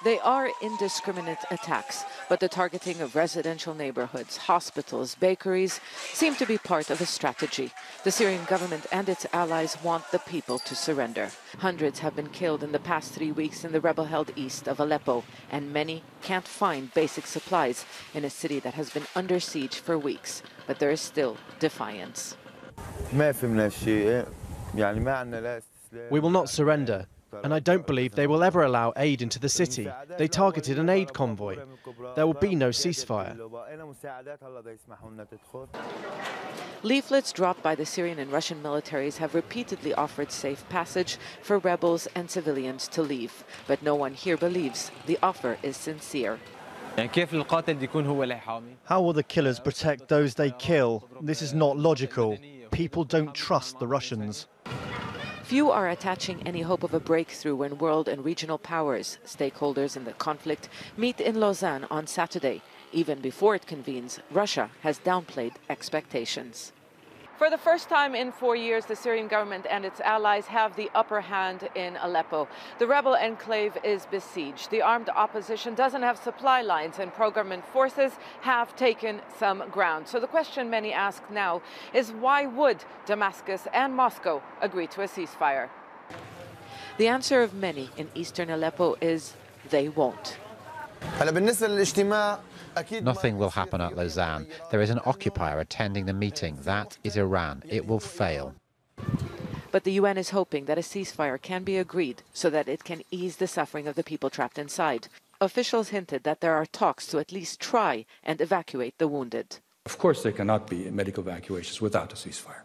They are indiscriminate attacks, but the targeting of residential neighborhoods, hospitals, bakeries seem to be part of a strategy. The Syrian government and its allies want the people to surrender. Hundreds have been killed in the past 3 weeks in the rebel-held east of Aleppo, and many can't find basic supplies in a city that has been under siege for weeks. But there is still defiance. We will not surrender, and I don't believe they will ever allow aid into the city. They targeted an aid convoy. There will be no ceasefire. Leaflets dropped by the Syrian and Russian militaries have repeatedly offered safe passage for rebels and civilians to leave. But no one here believes the offer is sincere. How will the killers protect those they kill? This is not logical. People don't trust the Russians. Few are attaching any hope of a breakthrough when world and regional powers, stakeholders in the conflict, meet in Lausanne on Saturday. Even before it convenes, Russia has downplayed expectations. For the first time in 4 years, the Syrian government and its allies have the upper hand in Aleppo. The rebel enclave is besieged. The armed opposition doesn't have supply lines, and pro-government forces have taken some ground. So the question many ask now is, why would Damascus and Moscow agree to a ceasefire? The answer of many in eastern Aleppo is they won't. Nothing will happen at Lausanne. There is an occupier attending the meeting. That is Iran. It will fail. But the UN is hoping that a ceasefire can be agreed so that it can ease the suffering of the people trapped inside. Officials hinted that there are talks to at least try and evacuate the wounded. Of course, there cannot be medical evacuations without a ceasefire.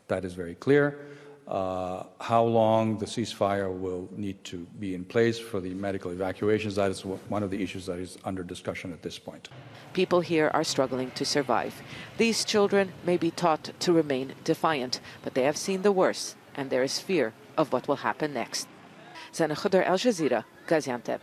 That is very clear. How long the ceasefire will need to be in place for the medical evacuations, that is one of the issues that is under discussion at this point. People here are struggling to survive. These children may be taught to remain defiant, but they have seen the worst, and there is fear of what will happen next. Sana Khudr, Al Jazeera, Gaziantep.